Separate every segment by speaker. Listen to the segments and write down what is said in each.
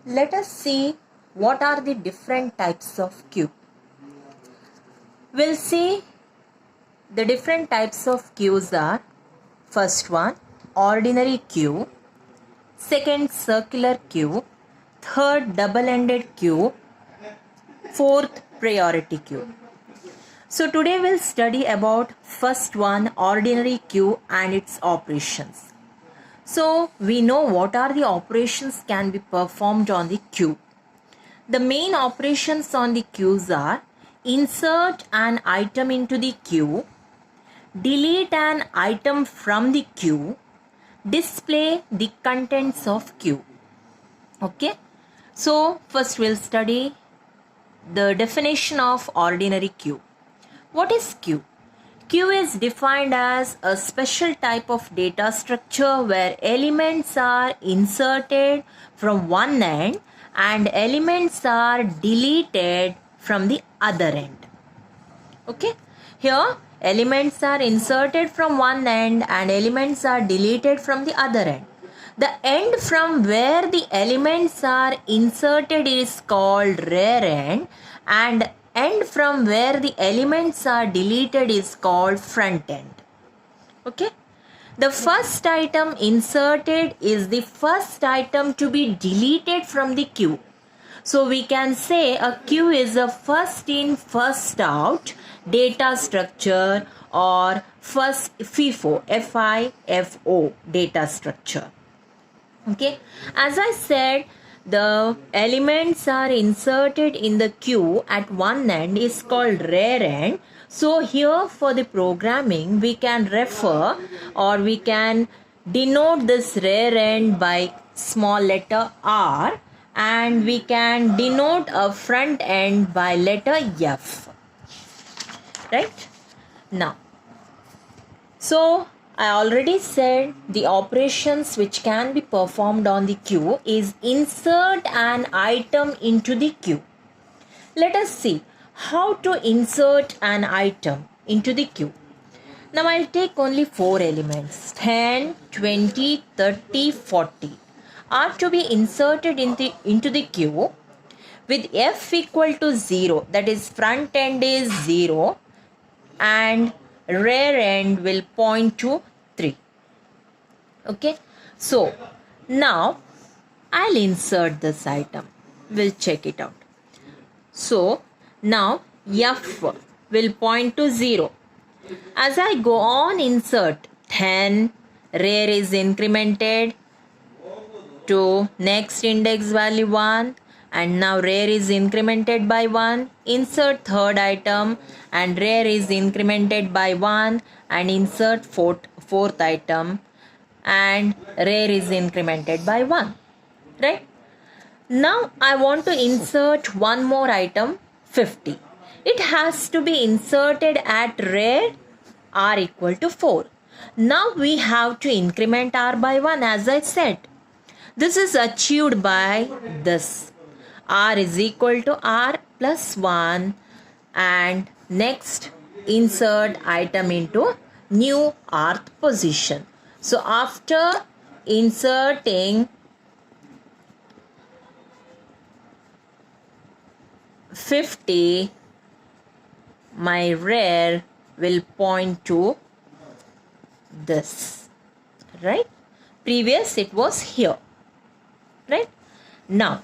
Speaker 1: Let us see what are the different types of queue. We'll see the different types of queues are: first one, ordinary queue; second, circular queue; third, double-ended queue; fourth, priority queue. So today we'll study about first one, ordinary queue and its operations. So we know what are the operations can be performed on the queue. The main operations on the queues are: insert an item into the queue, delete an item from the queue, display the contents of queue. Okay, so first we'll study the definition of ordinary queue. What is queue? Queue is defined as a special type of data structure where elements are inserted from one end and elements are deleted from the other end. Okay, here elements are inserted from one end and elements are deleted from the other end. The end from where the elements are inserted is called rear end, and end from where the elements are deleted is called front end. Okay, the first item inserted is the first item to be deleted from the queue. So we can say a queue is a first in first out data structure, or first FIFO, FIFO data structure. Okay, as I said, the elements are inserted in the queue at one end is called rear end. So here for the programming we can refer, or we can denote this rear end by small letter R, and we can denote a front end by letter F. Right? Now, so I already said the operations which can be performed on the queue is insert an item into the queue. Let us see how to insert an item into the queue. Now I'll take only 4 elements, 10, 20, 30, 40 are to be inserted into the queue with F equal to 0, that is front end is 0 and rear end will point to 3. Okay, so now I'll insert this item. We'll check it out. So now F will point to 0. As I go on insert 10, rear is incremented to next index value 1, and now rear is incremented by 1. Insert third item and rear is incremented by 1, and insert fourth item and rear is incremented by 1. Right? Now I want to insert one more item, 50. It has to be inserted at rear R equal to 4. Now we have to increment R by 1, as I said. This is achieved by this. R is equal to R plus 1, and next insert item into new rth position. So after inserting 50, my rear will point to this. Right? Previous it was here. Right? Now,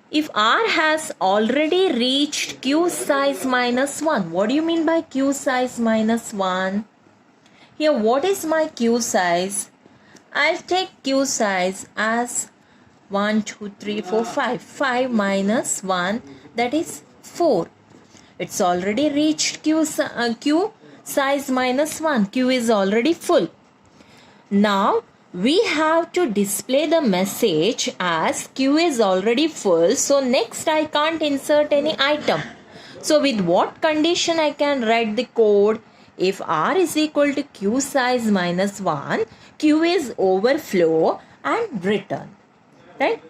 Speaker 1: if R has already reached queue size minus 1, what do you mean by queue size minus 1? Here, what is my queue size? I'll take queue size as 1, 2, 3, 4, 5. 5 minus 1, that is 4. It's already reached queue size minus 1. Queue is already full. Now, we have to display the message as queue is already full. So next I can't insert any item. So with what condition I can write the code? If R is equal to queue size minus 1, queue is overflow and return. Right?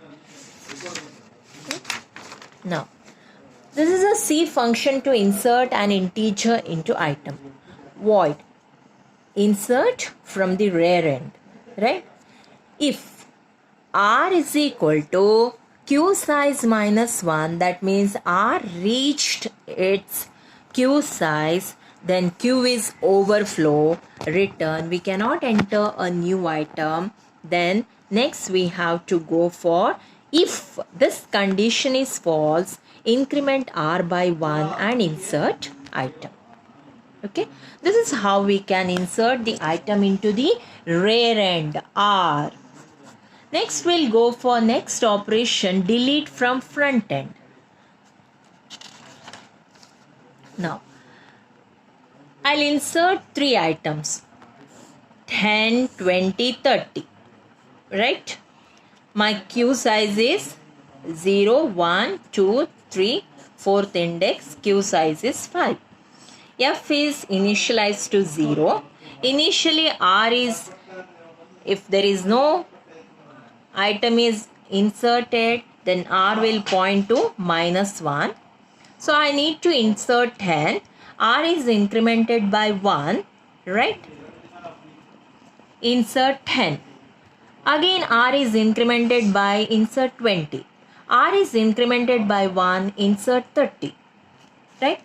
Speaker 1: Now, this is a C function to insert an integer into item. Void. Insert from the rear end. Right? If R is equal to queue size minus 1, that means R reached its queue size, then queue is overflow, return. We cannot enter a new item. Then next we have to go for, if this condition is false, increment R by 1 and insert item. Okay, this is how we can insert the item into the rear end R. Next we'll go for next operation, delete from front end. Now I'll insert 3 items, 10, 20, 30, right? My queue size is 0, 1, 2, 3, 4th index, queue size is 5. F is initialized to 0. Initially R is, if there is no item is inserted, then R will point to minus 1. So I need to insert 10. R is incremented by 1, right? Insert 10. Again R is incremented by, insert 20. R is incremented by 1, insert 30, right?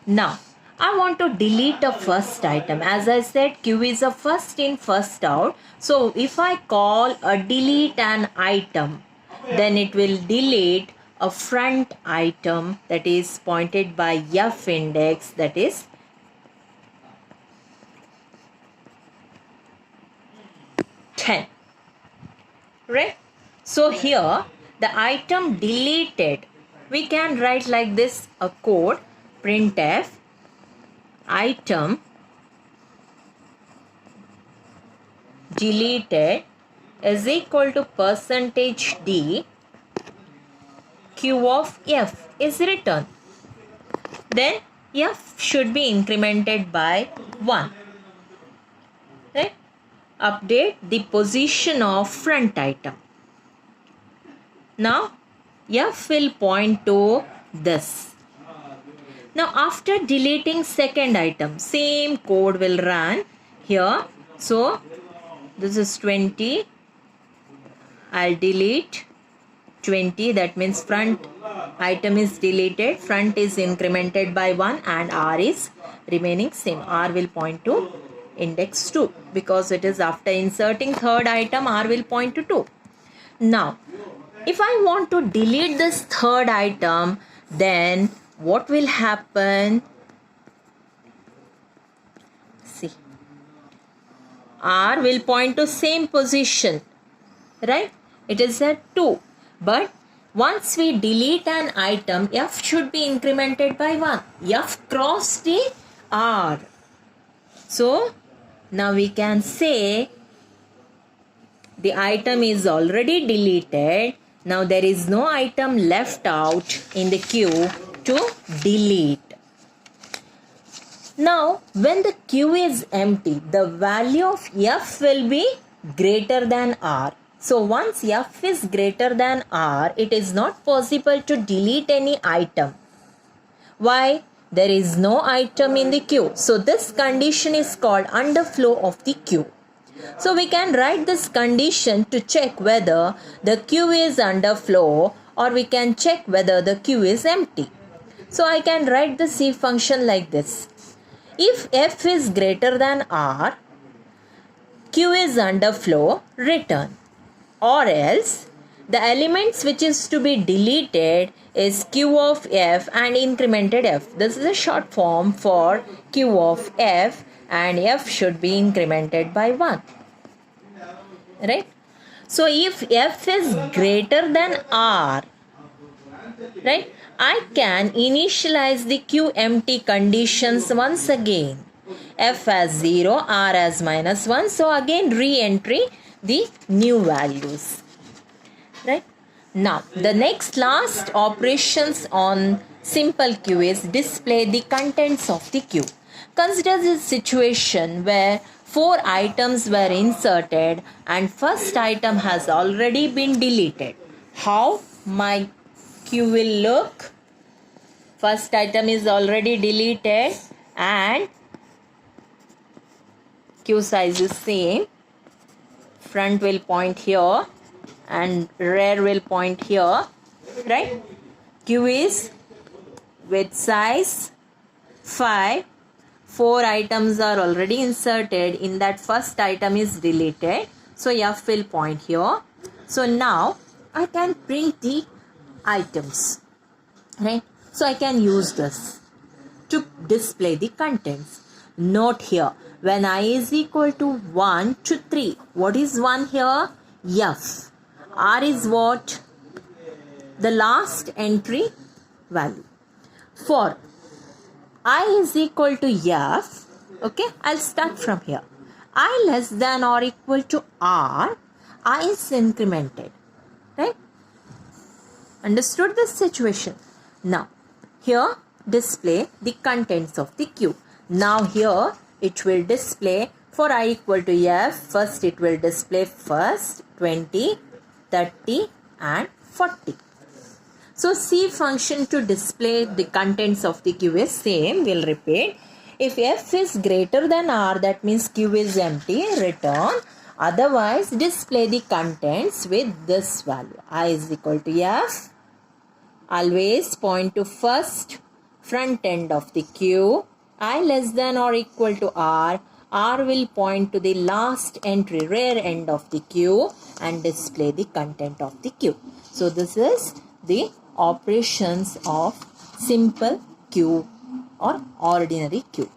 Speaker 1: Now I want to delete a first item. As I said, queue is a first in first out. So if I call a delete an item, then it will delete a front item that is pointed by F index, that is 10, right? So here the item deleted, we can write like this, a code, printf item deleted is equal to %d Q of F is written. Then F should be incremented by 1. Right? Update the position of front item. Now F will point to this. Now after deleting second item, same code will run here. So this is 20. I'll delete 20, that means front item is deleted, front is incremented by 1 and R is remaining same. R will point to index 2 because it is after inserting third item, R will point to 2. Now if I want to delete this third item, then what will happen? See, R will point to same position, right? It is at 2. But once we delete an item, F should be incremented by 1. F crossed the R. So now we can say the item is already deleted. Now there is no item left out in the queue to delete. Now when the queue is empty, the value of F will be greater than R. So once F is greater than R, it is not possible to delete any item. Why? There is no item in the queue. So this condition is called underflow of the queue. So we can write this condition to check whether the queue is underflow, or we can check whether the queue is empty. So I can write the C function like this. If F is greater than R, queue is underflow, return. Or else the elements which is to be deleted is Q of F and incremented F. This is a short form for Q of F, and F should be incremented by 1. Right? So if F is greater than R, right, I can initialize the Q empty conditions once again. F as 0, R as minus 1. So again re-entry the new values. Right? Now the next last operations on simple queue is display the contents of the queue. Consider this situation where 4 items were inserted and first item has already been deleted. How my queue will look? First item is already deleted and queue size is same. Front will point here and rear will point here. right? Queue is with size 5. 4 items are already inserted. In that first item is deleted. So F will point here. So now I can print the items, right? So I can use this to display the contents. Note here, when I is equal to 1 to 3, what is 1 here? F. R is what? The last entry value. For I is equal to F, okay, I'll start from here. I less than or equal to R, I is incremented, right? Understood this situation? Now, here display the contents of the queue. Now here it will display for I equal to F, first it will display first 20, 30 and 40. So C function to display the contents of the queue is same. We'll repeat. If F is greater than R, that means queue is empty, return. Otherwise, display the contents with this value. I is equal to F. Always point to first front end of the queue. I less than or equal to R. R will point to the last entry, rear end of the queue and display the content of the queue. So this is the operations of simple queue or ordinary queue.